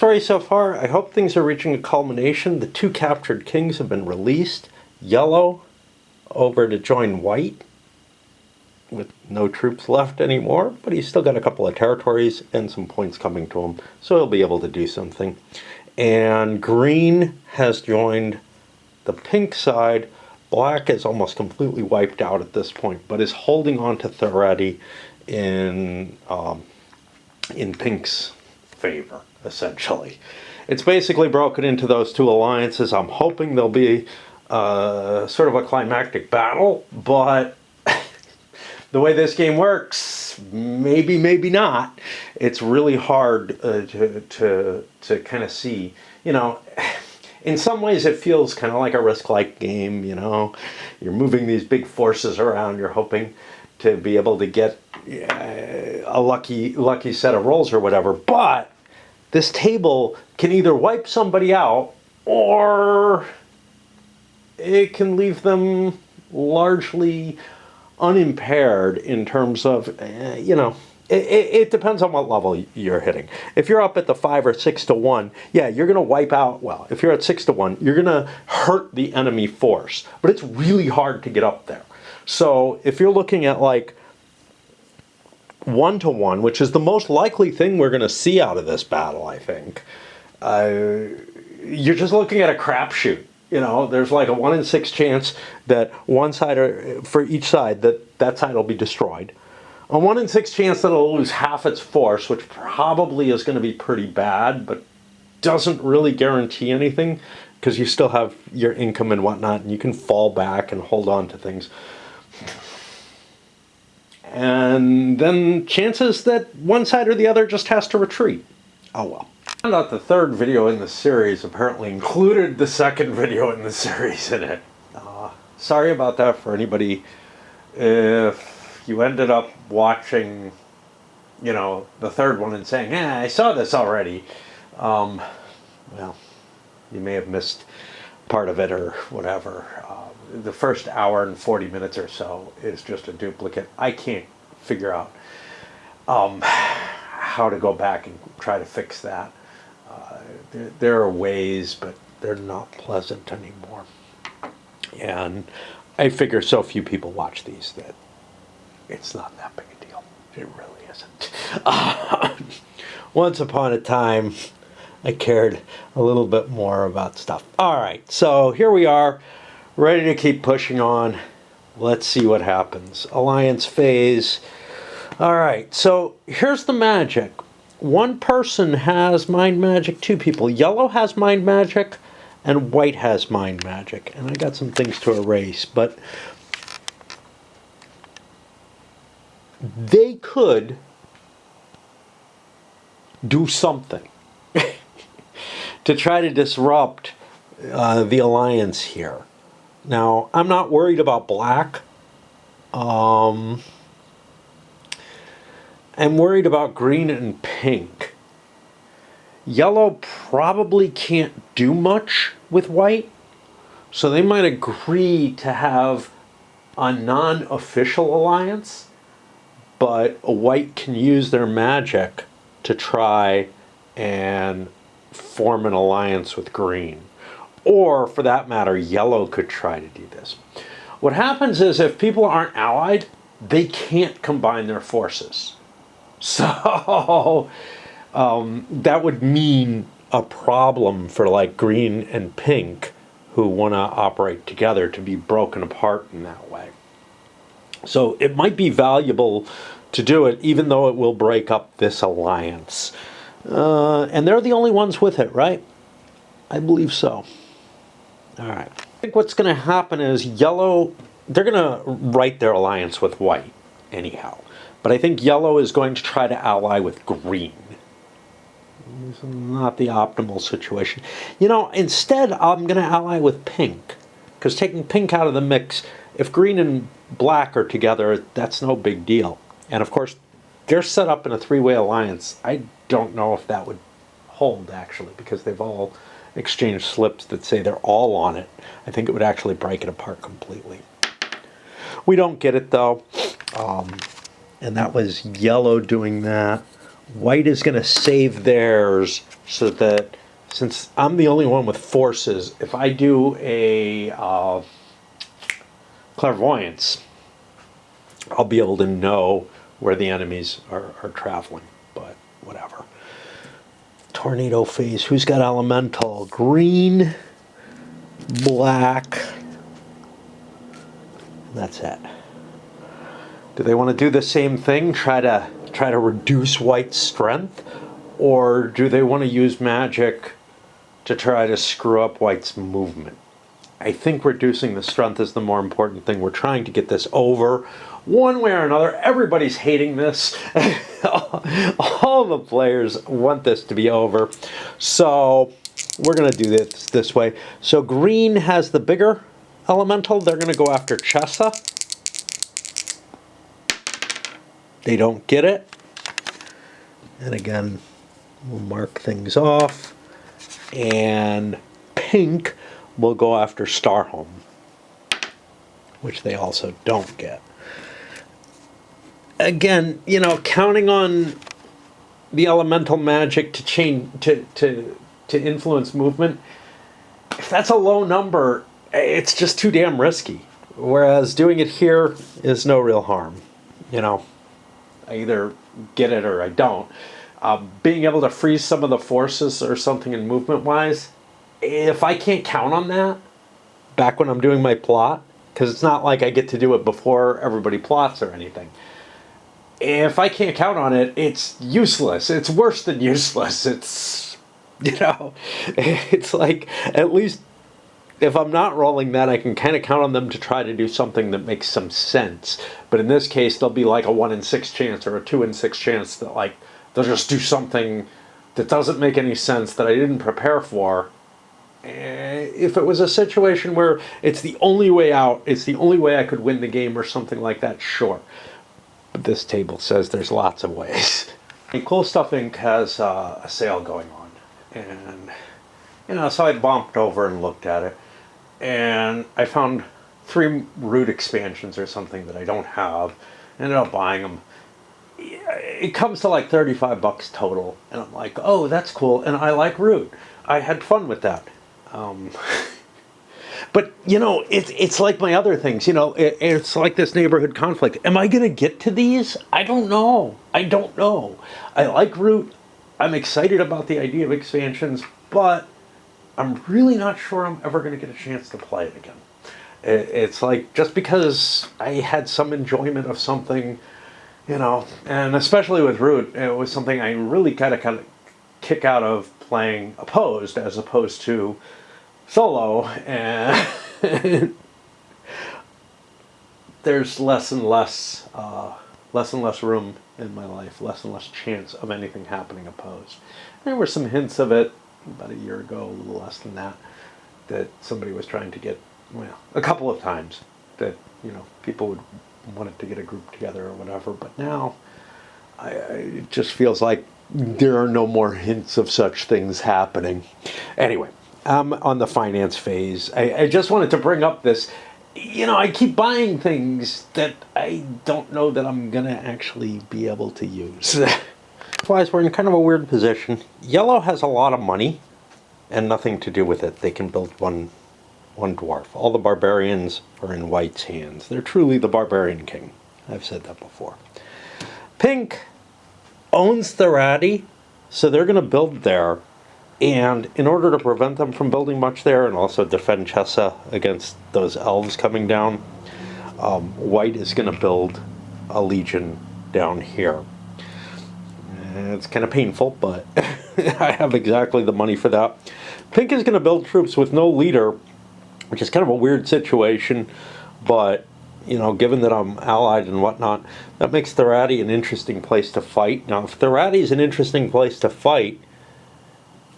Story so far, I hope things are reaching a culmination. The 2 captured kings have been released. Yellow over to join white with no troops left anymore, but he's still got a couple of territories and some points coming to him, so he'll be able to do something. And green has joined the pink side. Black is almost completely wiped out at this point, but is holding on to Thoretti in pink's favor, essentially. It's basically broken into those 2 alliances. I'm hoping there'll be sort of a climactic battle, but the way this game works, maybe, maybe not. It's really hard to kind of see. You know, in some ways it feels kind of like a Risk-like game, you know. You're moving these big forces around, you're hoping to be able to get a lucky set of rolls or whatever, but this table can either wipe somebody out or it can leave them largely unimpaired in terms of, you know, it depends on what level you're hitting. If you're up at the 5 or 6 to 1, yeah, you're going to wipe out, well, if you're at 6 to 1, you're going to hurt the enemy force, but it's really hard to get up there. So if you're looking at like 1 to 1, which is the most likely thing we're going to see out of this battle, I think, you're just looking at a crapshoot. You know, there's like a 1 in 6 chance that one side, for each side, that side will be destroyed. A 1 in 6 chance that it'll lose half its force, which probably is going to be pretty bad, but doesn't really guarantee anything because you still have your income and whatnot, and you can fall back and hold on to things. And then chances that one side or the other just has to retreat. Oh well. I found out the 3rd video in the series apparently included the 2nd video in the series in it. Sorry about that for anybody if you ended up watching, you know, the 3rd one and saying, I saw this already. Well, you may have missed part of it or whatever. The first hour and 40 minutes or so is just a duplicate. I can't figure out how to go back and try to fix that. There are ways, but they're not pleasant anymore. And I figure so few people watch these that it's not that big a deal. It really isn't. Once upon a time, I cared a little bit more about stuff. All right, so here we are, ready to keep pushing on. Let's see what happens. Alliance phase. All right, so here's the magic. 1 person has mind magic, 2 people. Yellow has mind magic, and white has mind magic. And I got some things to erase, but they could do something to try to disrupt the alliance here. Now, I'm not worried about black. I'm worried about green and pink. Yellow probably can't do much with white, so they might agree to have a non-official alliance, but white can use their magic to try and form an alliance with green. Or, for that matter, yellow could try to do this. What happens is if people aren't allied, they can't combine their forces. So that would mean a problem for like green and pink who want to operate together to be broken apart in that way. So it might be valuable to do it, even though it will break up this alliance. And they're the only ones with it, right? I believe so. All right. I think what's going to happen is yellow, they're going to write their alliance with white anyhow. But I think yellow is going to try to ally with green. It's not the optimal situation. You know, instead, I'm going to ally with pink. Because taking pink out of the mix, if green and black are together, that's no big deal. And of course, they're set up in a 3-way alliance. I don't know if that would hold, actually, because they've all exchanged slips that say they're all on it. I think it would actually break it apart completely. We don't get it, though. And that was yellow doing that. White is going to save theirs so that, since I'm the only one with forces, if I do a clairvoyance, I'll be able to know where the enemies are traveling, but whatever. Tornado phase. Who's got elemental? Green, black. That's it. Do they want to do the same thing? Try to reduce white's strength, or do they want to use magic to try to screw up white's movement? I think reducing the strength is the more important thing. We're trying to get this over one way or another. Everybody's hating this. All the players want this to be over. So we're going to do this way. So green has the bigger elemental. They're going to go after Chessa. They don't get it. And again, we'll mark things off. And pink will go after Starhome, which they also don't get. Again, you know, counting on the elemental magic to change to influence movement, if that's a low number, it's just too damn risky. Whereas doing it here is no real harm. You know, I either get it or I don't. Being able to freeze some of the forces or something in movement-wise, if I can't count on that back when I'm doing my plot, because it's not like I get to do it before everybody plots or anything. If I can't count on it, it's useless. It's worse than useless. It's, you know, it's like, at least if I'm not rolling that, I can kind of count on them to try to do something that makes some sense. But in this case, there'll be like a 1 in 6 chance or a 2 in 6 chance that, like, they'll just do something that doesn't make any sense that I didn't prepare for. If it was a situation where it's the only way out, it's the only way I could win the game or something like that, sure. But this table says there's lots of ways. Cool Stuff Inc. has a sale going on. And, you know, so I bumped over and looked at it. And I found 3 root expansions or something that I don't have. Ended up buying them. It comes to like $35 total. And I'm like, oh, that's cool. And I like root. I had fun with that. But, you know, it's like my other things. You know, it's like this neighborhood conflict. Am I going to get to these? I don't know. I don't know. I like root. I'm excited about the idea of expansions, but I'm really not sure I'm ever going to get a chance to play it again. It's like, just because I had some enjoyment of something, you know, and especially with root, it was something I really kind of kick out of playing opposed as opposed to solo, and there's less and less room in my life, less and less chance of anything happening opposed. There were some hints of it about a year ago, a little less than that, that somebody was trying to get, well, a couple of times that, you know, people would wanted to get a group together or whatever, but now it just feels like there are no more hints of such things happening. Anyway, I'm on the finance phase. I just wanted to bring up this. You know, I keep buying things that I don't know that I'm going to actually be able to use. Otherwise, we're in kind of a weird position. Yellow has a lot of money and nothing to do with it. They can build one dwarf. All the barbarians are in white's hands. They're truly the Barbarian King. I've said that before. Pink owns Therati, so they're going to build there. And in order to prevent them from building much there and also defend Chessa against those elves coming down, white is going to build a legion down here. It's kind of painful, but I have exactly the money for that. Pink is going to build troops with no leader, which is kind of a weird situation, but, you know, given that I'm allied and whatnot, that makes Therati an interesting place to fight. Now, if Therati is an interesting place to fight,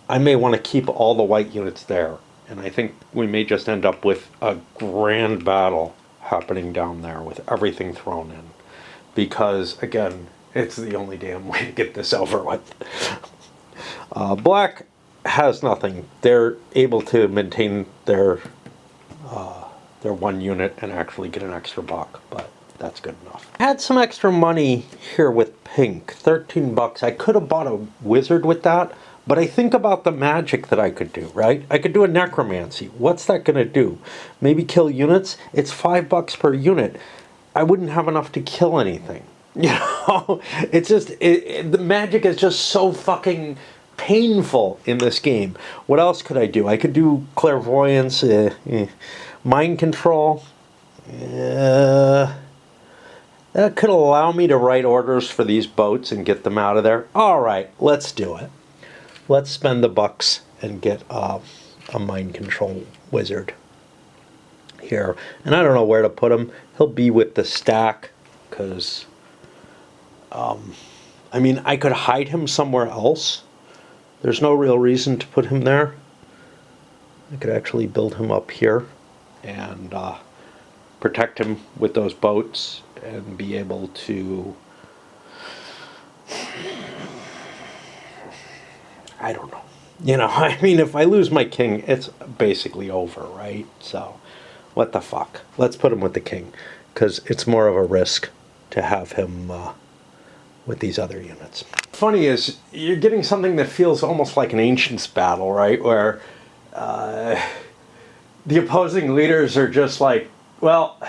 I may want to keep all the white units there. And I think we may just end up with a grand battle happening down there with everything thrown in. Because, again, it's the only damn way to get this over with. Black has nothing. They're able to maintain their 1 unit and actually get an extra buck. But That's good enough. I had some extra money here with pink, 13 bucks. I could have bought a wizard with that, but I think about the magic that I could do, right? I could do a necromancy. What's that going to do? Maybe kill units? It's 5 bucks per unit. I wouldn't have enough to kill anything. You know, it's just, the magic is just so fucking painful in this game. What else could I do? I could do clairvoyance, mind control. That could allow me to write orders for these boats and get them out of there. All right, let's do it. Let's spend the bucks and get a mind control wizard here. And I don't know where to put him. He'll be with the stack because, I mean, I could hide him somewhere else. There's no real reason to put him there. I could actually build him up here and protect him with those boats and be able to, I don't know. You know, I mean, if I lose my king, it's basically over, right? So, what the fuck? Let's put him with the king, because it's more of a risk to have him with these other units. Funny is, you're getting something that feels almost like an Ancients battle, right? Where the opposing leaders are just like, well,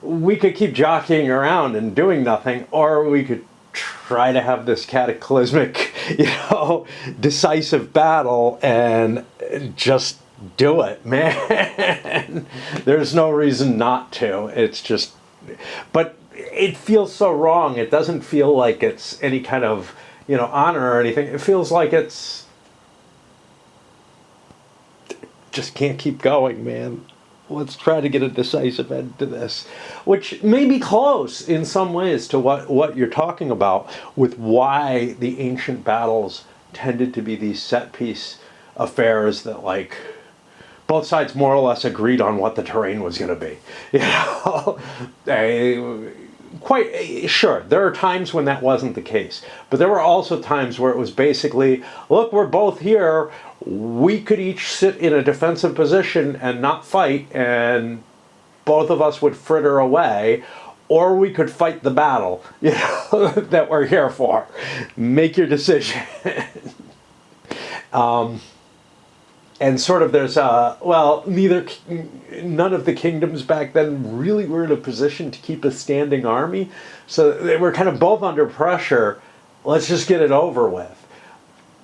we could keep jockeying around and doing nothing, or we could try to have this cataclysmic, you know, decisive battle and just do it, man. There's no reason not to. It's just, but it feels so wrong. It doesn't feel like it's any kind of, you know, honor or anything. It feels like it's just can't keep going, man. Let's try to get a decisive end to this, which may be close in some ways to what you're talking about with why the ancient battles tended to be these set piece affairs that, like, both sides more or less agreed on what the terrain was going to be. You know, quite sure there are times when that wasn't the case, but there were also times where it was basically, look, we're both here. We could each sit in a defensive position and not fight, and both of us would fritter away, or we could fight the battle, you know, that we're here for. Make your decision. And sort of there's well, none of the kingdoms back then really were in a position to keep a standing army, so they were kind of both under pressure. Let's just get it over with.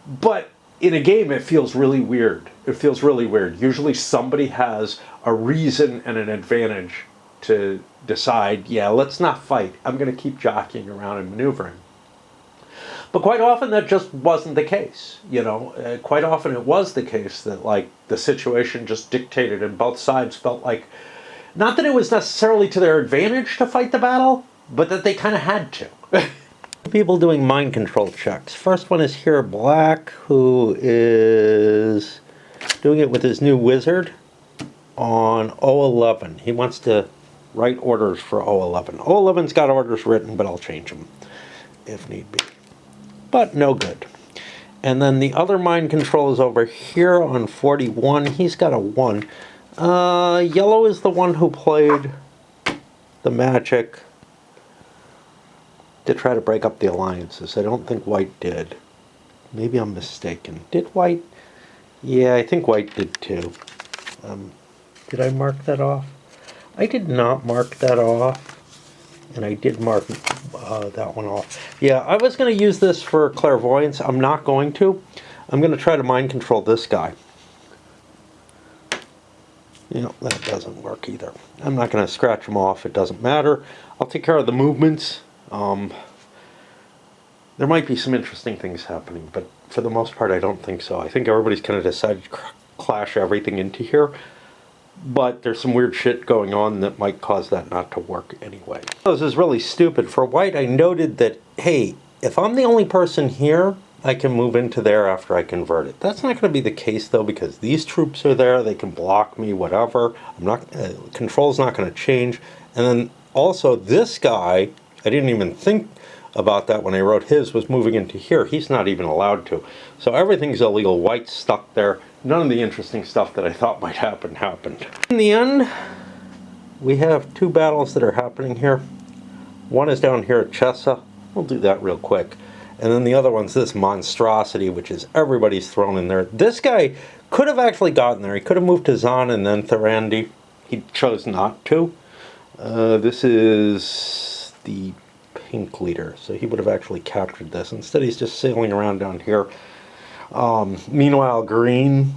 But in a game, it feels really weird. It feels really weird. Usually somebody has a reason and an advantage to decide, yeah, let's not fight. I'm going to keep jockeying around and maneuvering. But quite often that just wasn't the case. You know, quite often it was the case that, like, the situation just dictated and both sides felt like, not that it was necessarily to their advantage to fight the battle, but that they kind of had to. People doing mind control checks. First one is here, Black, who is doing it with his new wizard on O11. He wants to write orders for O11. O11's got orders written, but I'll change them if need be. But no good. And then the other mind control is over here on 41. He's got a 1. Yellow is the one who played the magic to try to break up the alliances. I don't think White did. Maybe I'm mistaken. Did White? Yeah, I think White did too. Did I mark that off? I did not mark that off. And I did mark that one off. Yeah, I was going to use this for clairvoyance. I'm not going to. I'm going to try to mind control this guy. You know, that doesn't work either. I'm not going to scratch him off. It doesn't matter. I'll take care of the movements. There might be some interesting things happening, but for the most part, I don't think so. I think everybody's kind of decided to clash everything into here. But there's some weird shit going on that might cause that not to work anyway. This is really stupid. For White, I noted that, hey, if I'm the only person here, I can move into there after I convert it. That's not going to be the case, though, because these troops are there. They can block me, whatever. Control's not going to change. And then also this guy, I didn't even think about that when I wrote his, was moving into here. He's not even allowed to. So everything's illegal. White's stuck there. None of the interesting stuff that I thought might happen happened. In the end, we have two battles that are happening here. One is down here at Chessa. We'll do that real quick. And then the other one's this monstrosity, which is everybody's thrown in there. This guy could have actually gotten there. He could have moved to Zahn and then Thorandi. He chose not to. This is the pink leader, so he would have actually captured this. Instead, he's just sailing around down here. Meanwhile, green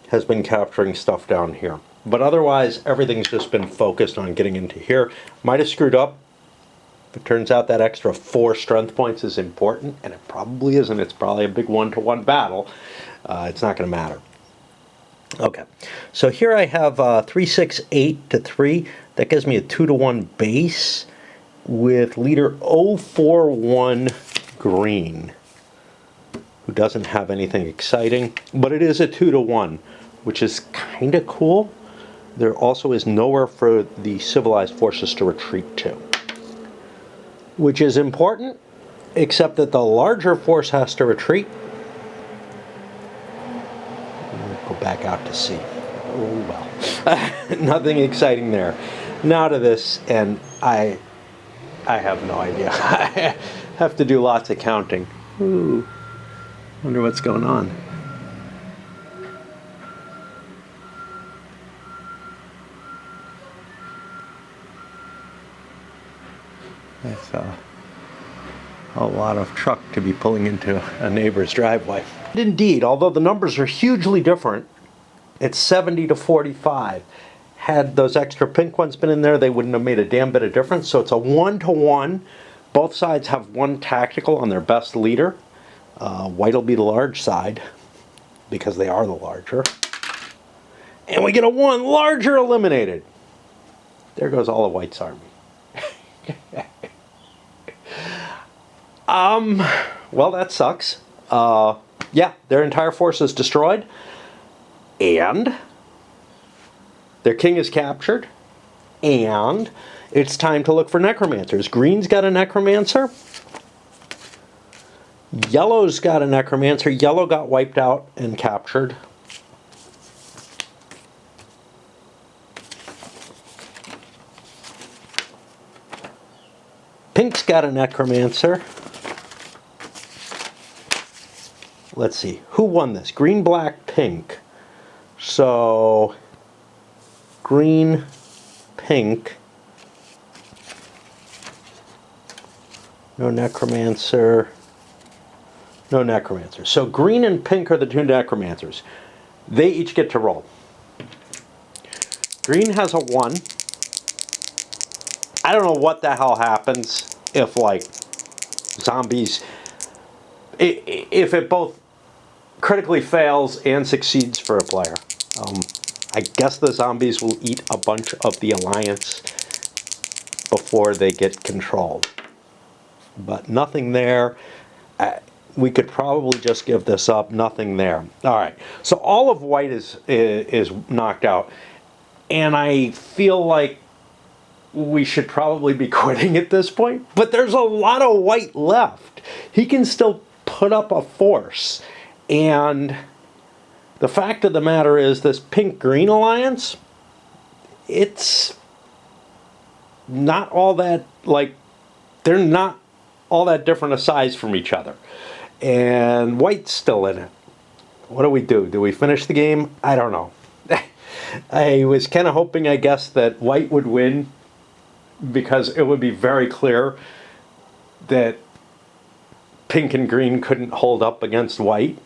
has been capturing stuff down here. But otherwise, everything's just been focused on getting into here. Might have screwed up. It turns out that extra 4 strength points is important, and it probably isn't. It's probably a big 1-to-1 battle. It's not going to matter. Okay, so here I have 3, 6, 8 to 3. That gives me a 2-to-1 base with leader 041 green, who doesn't have anything exciting, but it is a 2-to-1, which is kind of cool. There also is nowhere for the civilized forces to retreat to, which is important, except that the larger force has to retreat. Go back out to sea. Oh well. Nothing exciting there. Now to this, and I have no idea. I have to do lots of counting. Ooh. Wonder what's going on. That's a lot of truck to be pulling into a neighbor's driveway. Indeed, although the numbers are hugely different, it's 70 to 45. Had those extra pink ones been in there, they wouldn't have made a damn bit of difference. So it's a 1-to-1. Both sides have one tactical on their best leader. White will be the large side, because they are the larger. And we get a 1 larger eliminated. There goes all of White's army. Well, that sucks. Yeah, their entire force is destroyed. And their king is captured. And it's time to look for necromancers. Green's got a necromancer. Yellow's got a necromancer. Yellow got wiped out and captured. Pink's got a necromancer. Let's see, who won this? Green, black, pink. So, green, pink. No necromancer. No necromancer. So green and pink are the 2 necromancers. They each get to roll. Green has a 1. I don't know what the hell happens if, like, zombies... If it both critically fails and succeeds for a player. I guess the zombies will eat a bunch of the Alliance before they get controlled. But nothing there. We could probably just give this up. Nothing there. All right. So all of White is knocked out. And I feel like we should probably be quitting at this point. But there's a lot of White left. He can still put up a force. And the fact of the matter is, this pink-green alliance, it's not all that, like, they're not all that different a size from each other. And White's still in it. What do we do? Do we finish the game? I don't know. I was kind of hoping, I guess, that White would win, because it would be very clear that pink and green couldn't hold up against White.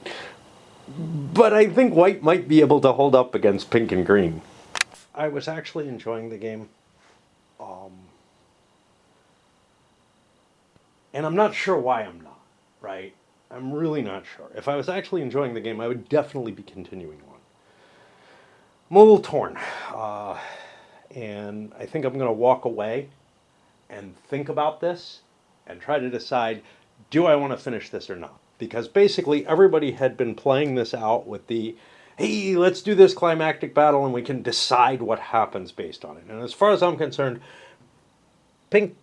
But I think White might be able to hold up against pink and green. I was actually enjoying the game. And I'm not sure why I'm not, right? I'm really not sure. If I was actually enjoying the game, I would definitely be continuing on. I'm a little torn. And I think I'm going to walk away and think about this and try to decide, do I want to finish this or not? Because basically everybody had been playing this out with the, hey, let's do this climactic battle and we can decide what happens based on it. And as far as I'm concerned, pink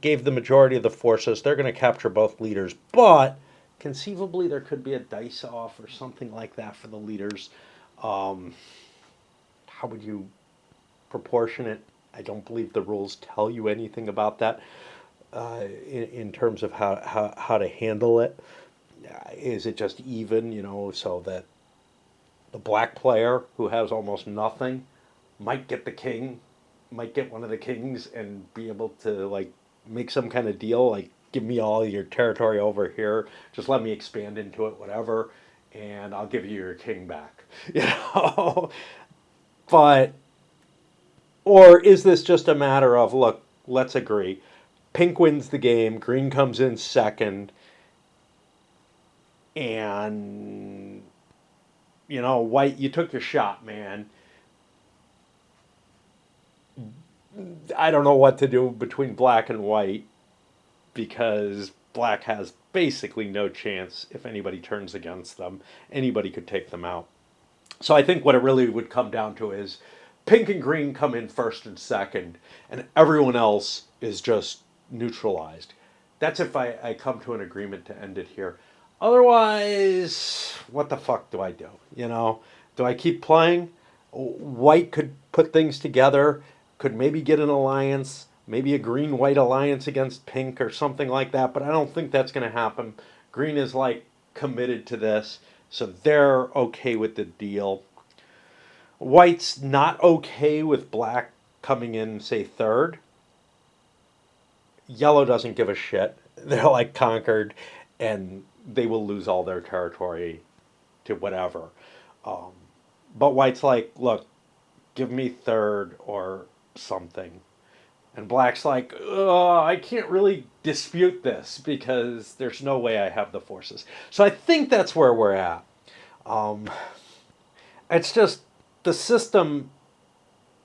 gave the majority of the forces. They're going to capture both leaders, but conceivably there could be a dice off or something like that for the leaders. How would you proportion it? I don't believe the rules tell you anything about that in terms of how to handle it. Is it just even, so that the black player who has almost nothing might get the king, might get one of the kings and be able to like make some kind of deal, like give me all your territory over here, just let me expand into it, whatever, and I'll give you your king back, you know. But or is this just a matter of look, let's agree, pink wins the game, green comes in second, and white, you took your shot, man. I don't know what to do between black and white because black has basically no chance if anybody turns against them. Anybody could take them out. So I think what it really would come down to is pink and green come in first and second, and everyone else is just neutralized. That's if I come to an agreement to end it here. Otherwise, what the fuck do I do? Do I keep playing? White could put things together, could maybe get an alliance, maybe a green white alliance against pink or something like that, but I don't think that's going to happen. Green is like committed to this, so they're okay with the deal. White's not okay with black coming in, say, third. Yellow doesn't give a shit. They're like conquered, and they will lose all their territory to whatever. Um, but white's like, look, give me third or something. And black's like, I can't really dispute this because there's no way I have the forces. So I think that's where we're at. Um, it's just the system,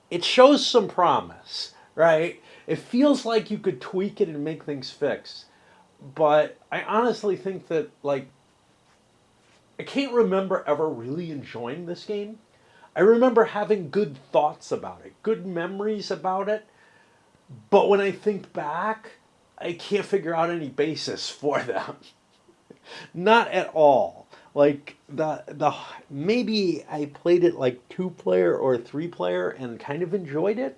it shows some promise, right? It feels like you could tweak it and make things fix. But I honestly think that, like, I can't remember ever really enjoying this game. I remember having good thoughts about it, good memories about it. But when I think back, I can't figure out any basis for them. Not at all. Like the maybe I played it like 2 player or 3 player and kind of enjoyed it.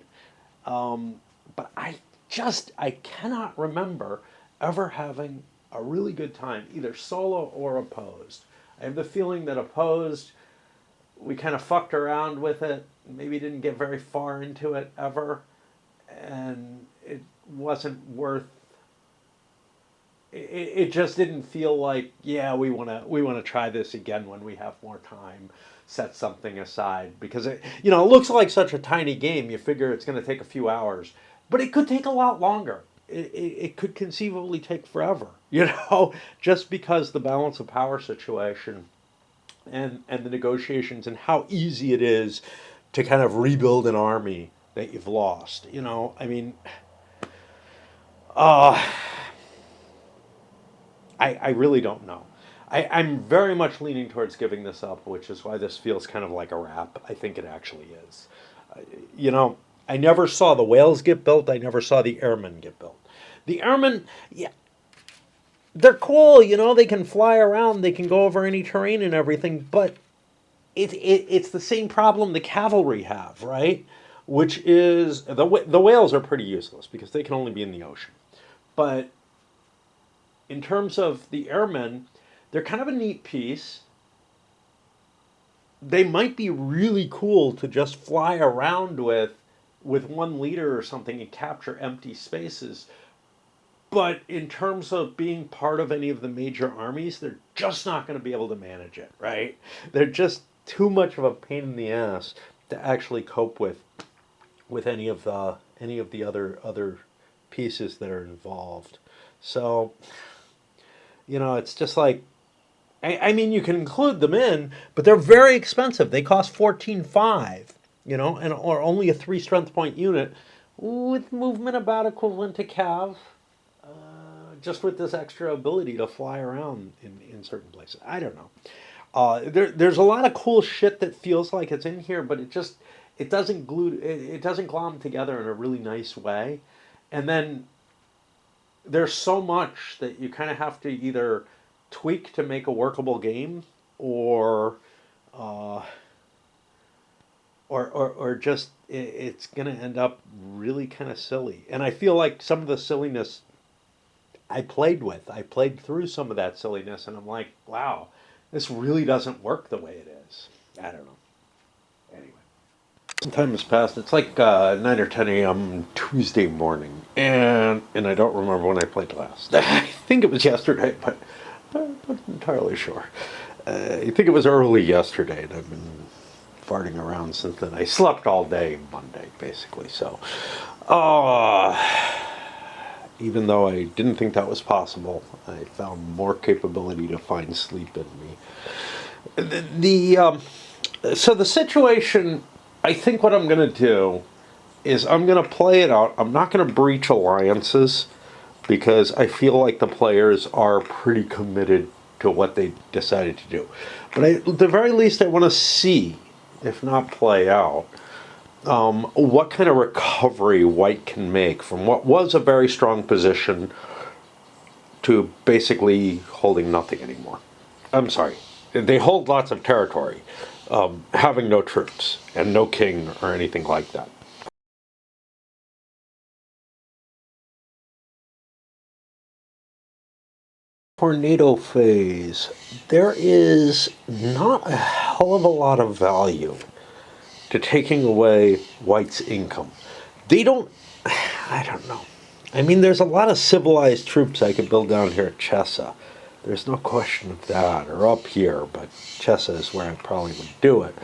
But I cannot remember ever having a really good time either solo or opposed. I have the feeling that opposed we kind of fucked around with it, maybe didn't get very far into it ever, and it wasn't worth. It just didn't feel like, yeah, we want to try this again when we have more time. Set something aside because it looks like such a tiny game. You figure it's going to take a few hours, but it could take a lot longer. It could conceivably take forever. Just because the balance of power situation and the negotiations and how easy it is to kind of rebuild an army that you've lost. I mean, uh, I really don't know. I'm very much leaning towards giving this up, which is why this feels kind of like a wrap. I think it actually is. Uh, you know, I never saw the whales get built. I never saw the airmen get built. The airmen, yeah, they're cool. They can fly around. They can go over any terrain and everything. But it's the same problem the cavalry have, right? Which is the whales are pretty useless because they can only be in the ocean. But in terms of the airmen, they're kind of a neat piece. They might be really cool to just fly around with one leader or something and capture empty spaces. But in terms of being part of any of the major armies, they're just not going to be able to manage it, right? They're just too much of a pain in the ass to actually cope with any of the other pieces that are involved. So, it's just like I mean, you can include them in, but they're very expensive. They cost 14.5, and or only a 3 strength point unit with movement about equivalent to Cav, just with this extra ability to fly around in certain places. I don't know. There's a lot of cool shit that feels like it's in here, but it doesn't glom together in a really nice way. And then there's so much that you kind of have to either tweak to make a workable game, or uh, or just it's going to end up really kind of silly. And I feel like some of the silliness I played with, I played through some of that silliness, and I'm like, wow, this really doesn't work the way it is. I don't know. Anyway. Some time has passed. It's like 9 or 10 a.m. Tuesday morning, and I don't remember when I played last. I think it was yesterday, but I'm not entirely sure. I think it was early yesterday, and I've been farting around since then. I slept all day Monday, basically. So, even though I didn't think that was possible, I found more capability to find sleep in me. So the situation, I think what I'm going to do is I'm going to play it out. I'm not going to breach alliances because I feel like the players are pretty committed to what they decided to do. But at the very least, I want to see, if not play out, what kind of recovery White can make from what was a very strong position to basically holding nothing anymore. I'm sorry, they hold lots of territory, having no troops and no king or anything like that. Tornado phase. There is not a hell of a lot of value to taking away White's income. They don't, I don't know. I mean, there's a lot of civilized troops I could build down here at Chessa. There's no question of that, or up here, but Chessa is where I probably would do it.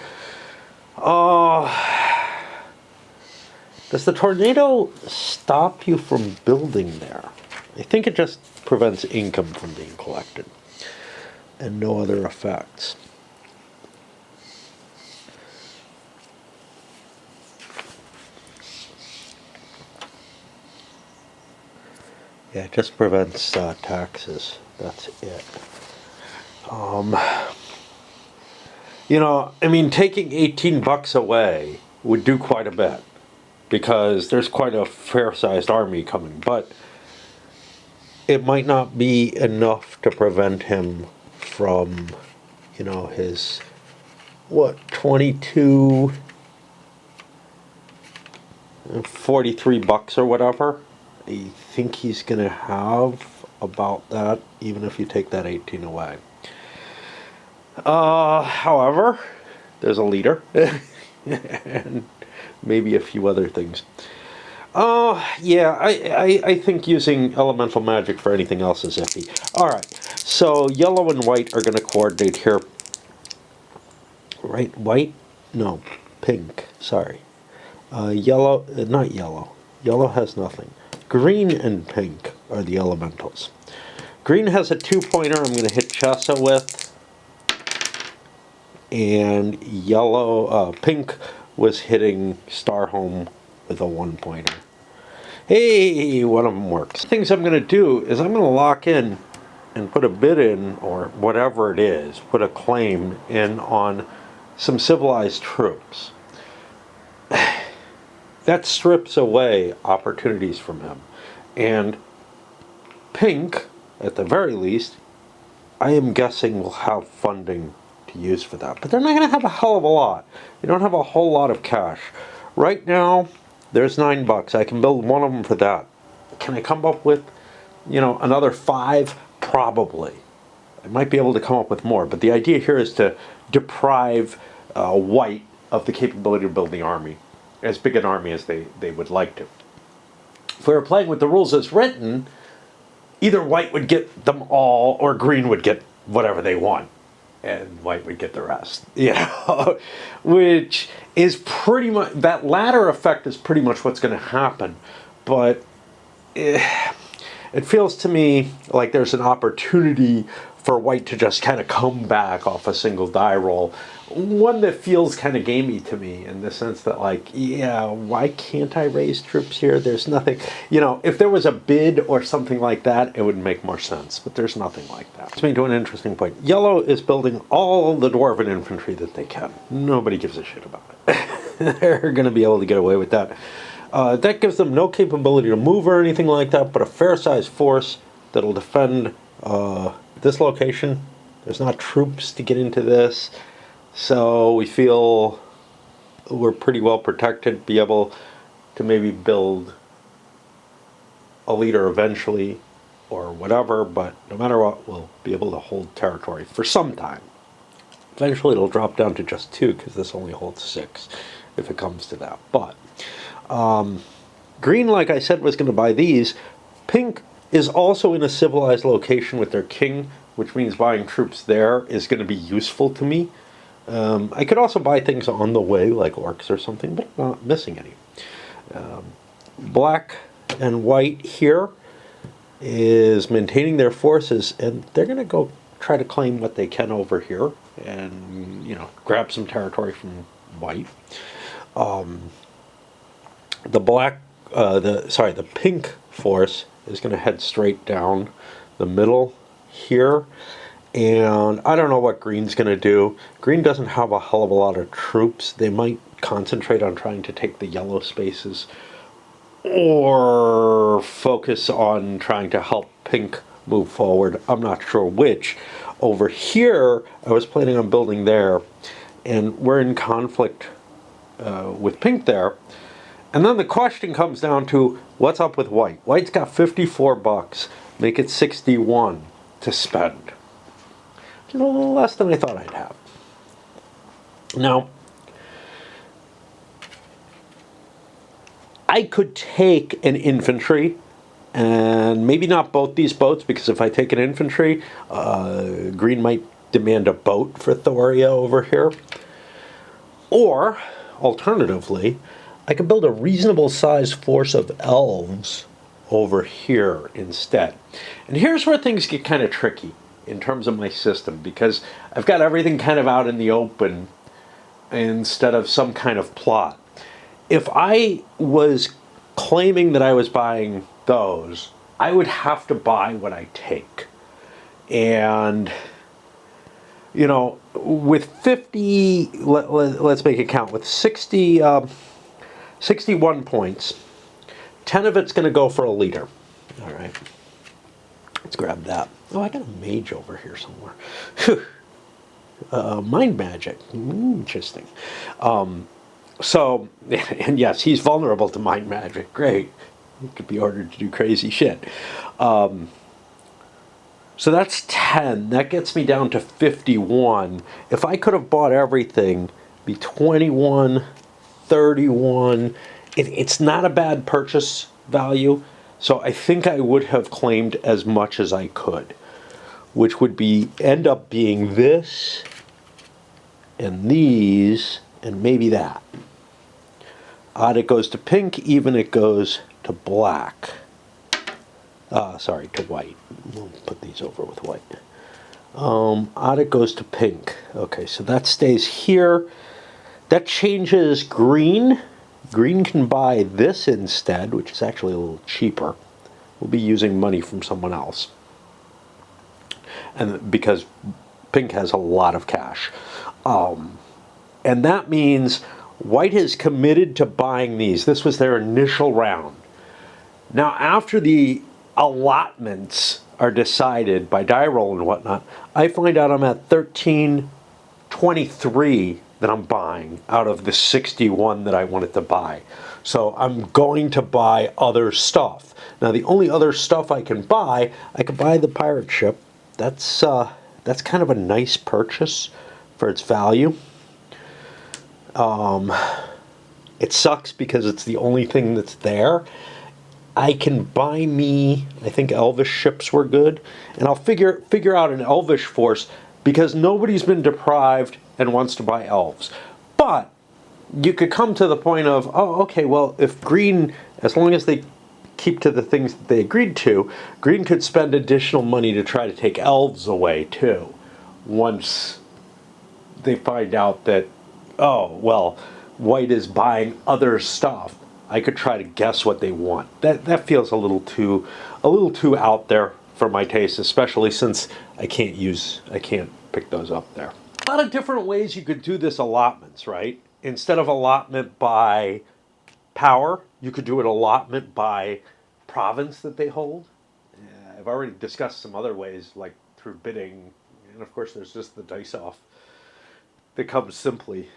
Does the tornado stop you from building there? I think it just prevents income from being collected, and no other effects. Yeah, it just prevents taxes. That's it. You know, I mean, taking $18 away would do quite a bit because there's quite a fair-sized army coming, but it might not be enough to prevent him from, you know, his, what, 22, $43 or whatever. I think he's going to have about that, even if you take that 18 away. However, there's a leader and maybe a few other things. Yeah, I think using elemental magic for anything else is iffy. Alright, so yellow and white are going to coordinate here. Right, white? No, pink, sorry. Yellow, not yellow. Yellow has nothing. Green and pink are the elementals. Green has a 2-pointer I'm going to hit Chessa with. And yellow, pink was hitting Starhome with a 1-pointer. Hey, one of them works. Things I'm going to do is I'm going to lock in and put a bid in, or whatever it is, put a claim in on some civilized troops. That strips away opportunities from him. And pink, at the very least, I am guessing will have funding to use for that. But they're not going to have a hell of a lot. They don't have a whole lot of cash. Right now, there's $9. I can build one of them for that. Can I come up with, you know, another 5? Probably. I might be able to come up with more. But the idea here is to deprive White of the capability to build the army. As big an army as they would like to. If we were playing with the rules as written, either White would get them all or Green would get whatever they want. And White would get the rest. You know? Which is pretty much, that latter effect is pretty much what's going to happen. But it feels to me like there's an opportunity for White to just kind of come back off a single die roll. One that feels kind of gamey to me in the sense that, like, yeah, why can't I raise troops here? There's nothing, you know, if there was a bid or something like that, it would make more sense, but there's nothing like that. It's me to an interesting point. Yellow is building all the Dwarven infantry that they can. Nobody gives a shit about it. They're going to be able to get away with that. That gives them no capability to move or anything like that, but a fair-sized force that'll defend this location. There's not troops to get into this. So we feel we're pretty well protected, be able to maybe build a leader eventually or whatever, but no matter what, we'll be able to hold territory for some time. Eventually it'll drop down to just 2 because this only holds 6 if it comes to that. But green, like I said, was going to buy these. Pink is also in a civilized location with their king, which means buying troops there is going to be useful to me. I could also buy things on the way, like orcs or something, but I'm not missing any. Black and white here is maintaining their forces, and they're going to go try to claim what they can over here and, you know, grab some territory from white. The pink force is going to head straight down the middle here, and I don't know what green's going to do. Green doesn't have a hell of a lot of troops. They might concentrate on trying to take the yellow spaces or focus on trying to help pink move forward. I'm not sure which. Over here, I was planning on building there, and we're in conflict with pink there. And then the question comes down to, what's up with white? White's got 54 bucks. Make it 61 to spend. Which is a little less than I thought I'd have. Now, I could take an infantry, and maybe not both these boats, because if I take an infantry, green might demand a boat for Thoria over here. Or, alternatively, I could build a reasonable sized force of elves over here instead. And here's where things get kind of tricky in terms of my system, because I've got everything kind of out in the open instead of some kind of plot. If I was claiming that I was buying those, I would have to buy what I take. And, you know, with 50, let's make it count, with 61 points, 10 of it's going to go for a leader. All right. Let's grab that. Oh, I got a mage over here somewhere. Mind magic. Interesting. So, and yes, he's vulnerable to mind magic. Great. He could be ordered to do crazy shit. So that's 10. That gets me down to 51. If I could have bought everything, be 21, 31. It's not a bad purchase value. So I think I would have claimed as much as I could, which would be end up being this and these and maybe that. Odd it goes to pink, even it goes to black. Sorry, to white. We'll put these over with white. Odd it goes to pink. Okay, so that stays here. That changes green. Green can buy this instead, which is actually a little cheaper. We'll be using money from someone else. And because pink has a lot of cash. And that means white is committed to buying these. This was their initial round. Now, after the allotments are decided by die roll and whatnot, I find out I'm at 1323 that I'm buying out of the 61 that I wanted to buy. So I'm going to buy other stuff. Now, the only other stuff I can buy the pirate ship. That's kind of a nice purchase for its value. It sucks because it's the only thing that's there. I can buy me, I think Elvish ships were good, and I'll figure out an Elvish force because nobody's been deprived and wants to buy elves. But you could come to the point of, oh, okay, well, if green, as long as they keep to the things that they agreed to, green could spend additional money to try to take elves away too, once they find out that, oh, well, white is buying other stuff. I could try to guess what they want. That feels a little too out there for my taste, especially since I can't pick those up there. A lot of different ways you could do this allotments, right? Instead of allotment by power, you could do an allotment by province that they hold. I've already discussed some other ways, like through bidding, and of course there's just the dice off that comes simply.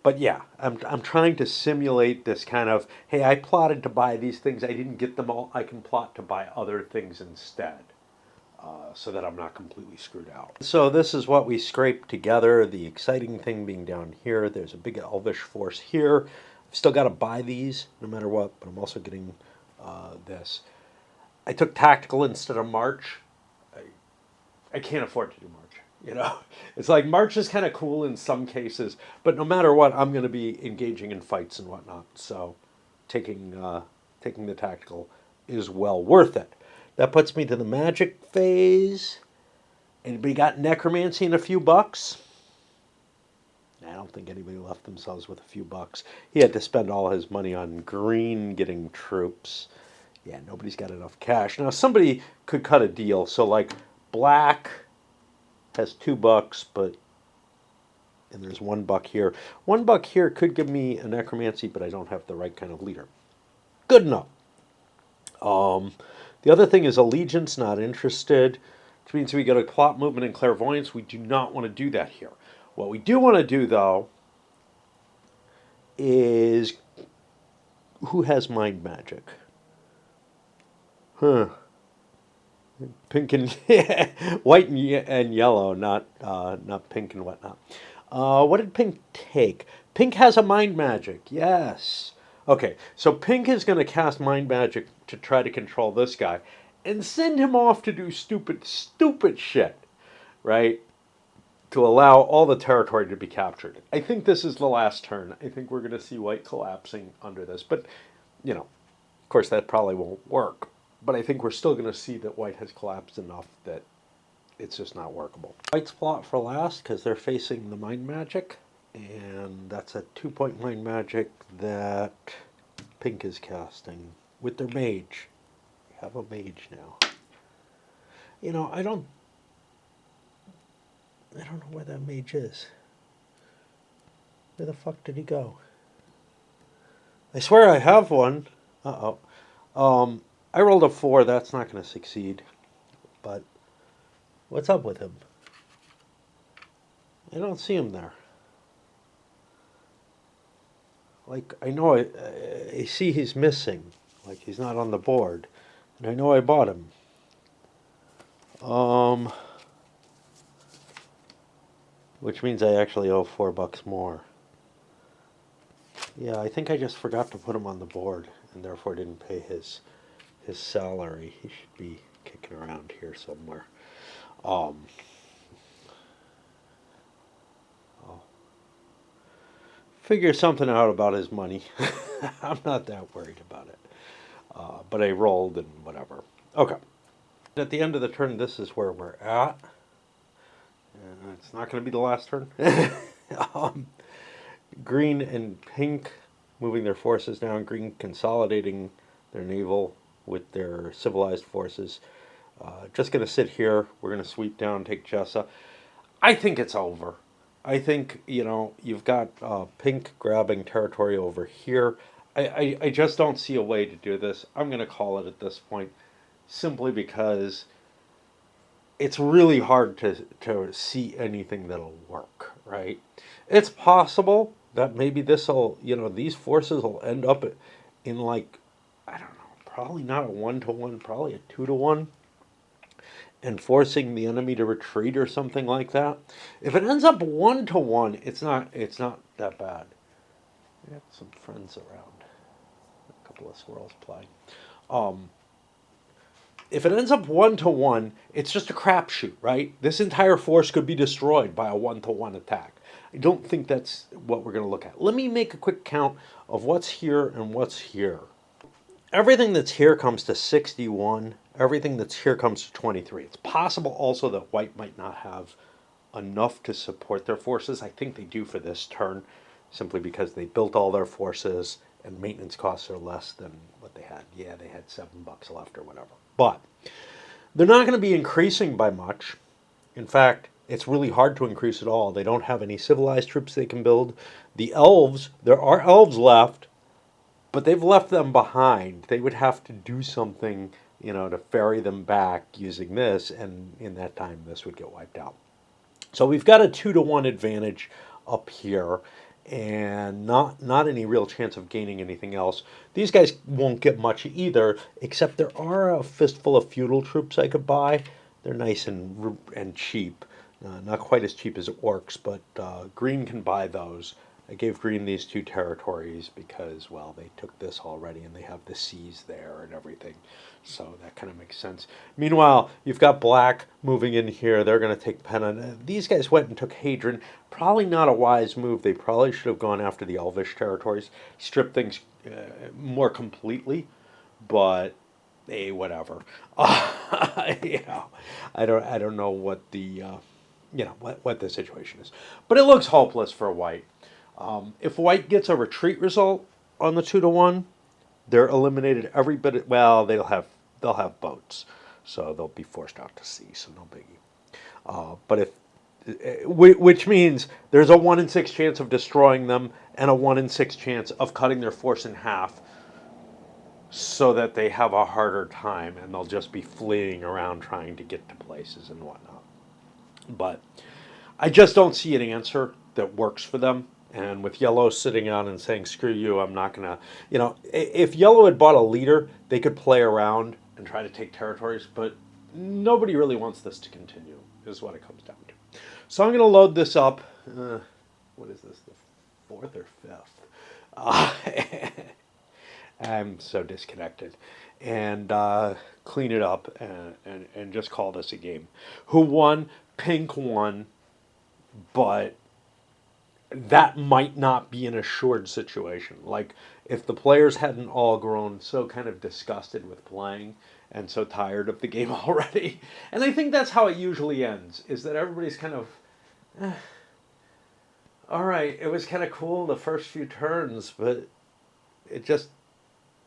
But yeah, I'm trying to simulate this kind of, hey, I plotted to buy these things. I didn't get them all. I can plot to buy other things instead. So that I'm not completely screwed out. So this is what we scraped together. The exciting thing being down here. There's a big elvish force here. I've still got to buy these no matter what, but I'm also getting this. I took tactical instead of march. I can't afford to do march. You know, it's like march is kind of cool in some cases, but no matter what, I'm going to be engaging in fights and whatnot. So taking the tactical is well worth it. That puts me to the magic phase. Anybody got necromancy and a few bucks? I don't think anybody left themselves with a few bucks. He had to spend all his money on green getting troops. Yeah, nobody's got enough cash. Now, somebody could cut a deal. So, like, black has $2, but and there's $1 here. $1 here could give me a necromancy, but I don't have the right kind of leader. Good enough. The other thing is allegiance, not interested, which means we get a plot movement and clairvoyance. We do not want to do that here. What we do want to do, though, is who has mind magic? Huh. Pink and white and yellow, not pink and whatnot. What did Pink take? Pink has a mind magic. Yes. Okay, so Pink is going to cast mind magic to try to control this guy and send him off to do stupid shit, right? To allow all the territory to be captured. I think this is the last turn. I think we're going to see white collapsing under this, but you know, of course, that probably won't work. But I think we're still going to see that white has collapsed enough that it's just not workable. White's plot for last because they're facing the mind magic. And that's a 2-point mind magic that Pink is casting with their mage. We have a mage now. You know, I don't know where that mage is. Where the fuck did he go? I swear I have one. Uh-oh. I rolled a 4. That's not going to succeed. But what's up with him? I don't see him there. Like, I know I see he's missing. Like, he's not on the board. And I know I bought him. Which means I actually owe $4 more. Yeah, I think I just forgot to put him on the board and therefore didn't pay his salary. He should be kicking around here somewhere. I'll figure something out about his money. I'm not that worried about it. But I rolled and whatever. Okay. At the end of the turn, this is where we're at. And it's not going to be the last turn. Green and pink moving their forces down. Green consolidating their naval with their civilized forces. Just going to sit here. We're going to sweep down, take Jessa. I think it's over. I think, you know, you've got pink grabbing territory over here. I just don't see a way to do this. I'm going to call it at this point simply because it's really hard to see anything that'll work, right? It's possible that maybe this'll, you know, these forces will end up in like, I don't know, probably not a 1-to-1, probably a 2-to-1, and forcing the enemy to retreat or something like that. If it ends up 1-to-1, it's not that bad. I got some friends around, a couple of squirrels playing. If it ends up 1-to-1, it's just a crapshoot, right? This entire force could be destroyed by a 1-to-1 attack. I don't think that's what we're going to look at. Let me make a quick count of what's here and what's here. Everything that's here comes to 61. Everything that's here comes to 23. It's possible also that white might not have enough to support their forces. I think they do for this turn, simply because they built all their forces and maintenance costs are less than what they had. Yeah, they had $7 left or whatever. But they're not going to be increasing by much. In fact, it's really hard to increase at all. They don't have any civilized troops they can build. The elves, there are elves left, but they've left them behind. They would have to do something, you know, to ferry them back using this, and in that time, this would get wiped out. So we've got a 2-to-1 advantage up here, and not any real chance of gaining anything else. These guys won't get much either, except there are a fistful of feudal troops I could buy. They're nice and cheap. Not quite as cheap as orcs, but green can buy those. I gave green these two territories because, well, they took this already and they have the seas there and everything. So that kind of makes sense. Meanwhile, you've got black moving in here. They're going to take Penna. These guys went and took Hadrian. Probably not a wise move. They probably should have gone after the Elvish territories, stripped things more completely, but hey, whatever. Yeah, I don't know what the what the situation is, but it looks hopeless for white. If white gets a retreat result on the 2-1, they're eliminated every bit. Well, they'll have boats, so they'll be forced out to sea. So no biggie. But if which means there's a 1 in 6 chance of destroying them and a 1 in 6 chance of cutting their force in half, so that they have a harder time and they'll just be fleeing around trying to get to places and whatnot. But I just don't see an answer that works for them. And with yellow sitting out and saying, screw you, I'm not going to, if yellow had bought a leader, they could play around and try to take territories. But nobody really wants this to continue, is what it comes down to. So I'm going to load this up. What is this, the fourth or fifth? I'm so disconnected. And clean it up and just call this a game. Who won? Pink won, but that might not be an assured situation. Like, if the players hadn't all grown so kind of disgusted with playing and so tired of the game already. And I think that's how it usually ends, is that everybody's kind of, all right, it was kind of cool the first few turns, but it just,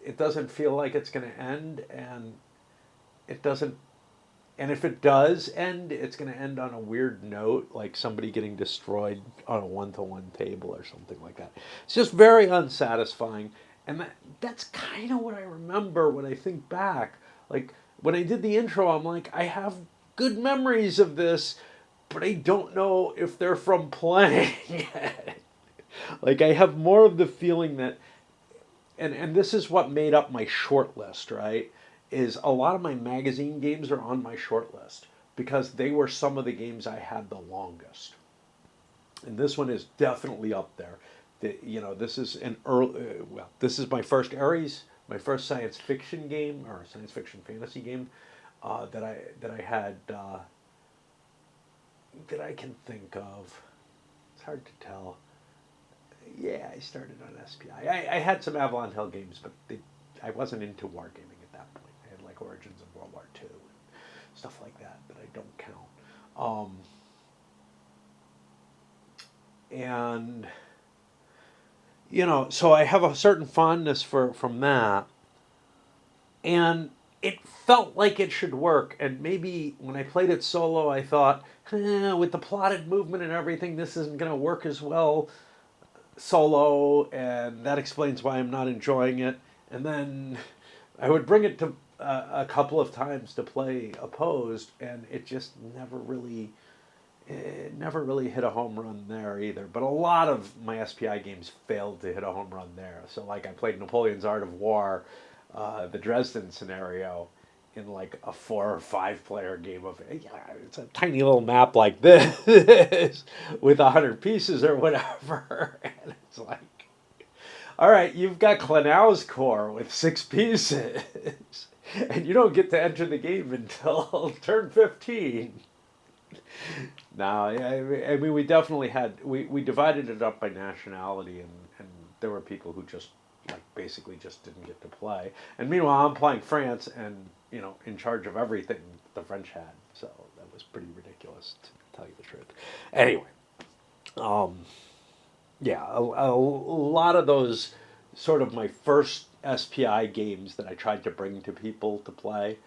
it doesn't feel like it's going to end, and it doesn't. And if it does end, it's going to end on a weird note, like somebody getting destroyed on a 1-to-1 table or something like that. It's just very unsatisfying. And that's kind of what I remember when I think back. Like, when I did the intro, I'm like, I have good memories of this, but I don't know if they're from playing it. Like, I have more of the feeling that, and this is what made up my short list, right? Is a lot of my magazine games are on my short list because they were some of the games I had the longest. And this one is definitely up there. This is an early, this is my first Ares, my first science fiction game or science fiction fantasy game that I had that I can think of. It's hard to tell. Yeah, I started on SPI. I had some Avalon Hill games, but I wasn't into wargaming at that point. I had like Origins of World War II and stuff like that I don't count. And so I have a certain fondness from that, and it felt like it should work. And maybe when I played it solo, I thought, with the plotted movement and everything, this isn't going to work as well solo, and that explains why I'm not enjoying it. And then I would bring it to a couple of times to play opposed, and it never really hit a home run there either. But a lot of my SPI games failed to hit a home run there. So like I played Napoleon's Art of War, the Dresden scenario, in like a 4 or 5 player game of it's a tiny little map like this with 100 pieces or whatever, and it's like, all right, you've got Clanau's Corps with 6 pieces, and you don't get to enter the game until turn 15. No, I mean we definitely had we divided it up by nationality, and there were people who just like basically just didn't get to play. And meanwhile, I'm playing France, and in charge of everything the French had. So that was pretty ridiculous, to tell you the truth. Anyway, yeah, a lot of those sort of my first SPI games that I tried to bring to people to play.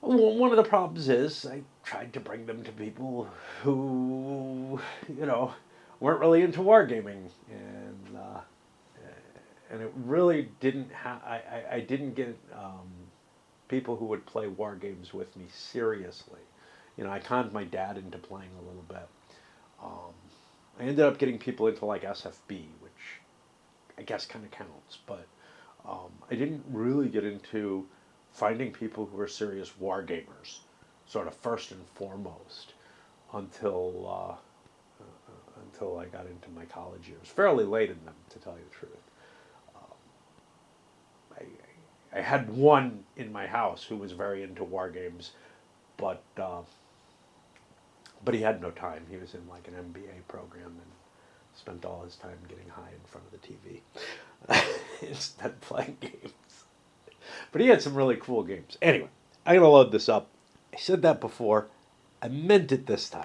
One of the problems is I tried to bring them to people who, weren't really into wargaming, and it really didn't have. I didn't get people who would play war games with me seriously. I conned my dad into playing a little bit, I ended up getting people into like SFB, which I guess kind of counts, but I didn't really get into finding people who were serious war gamers, sort of first and foremost, until until I got into my college years. Fairly late in them, to tell you the truth. I had one in my house who was very into war games, but but he had no time. He was in like an MBA program and spent all his time getting high in front of the TV instead of playing games. But he had some really cool games. Anyway, I'm gonna load this up. I said that before. I meant it this time.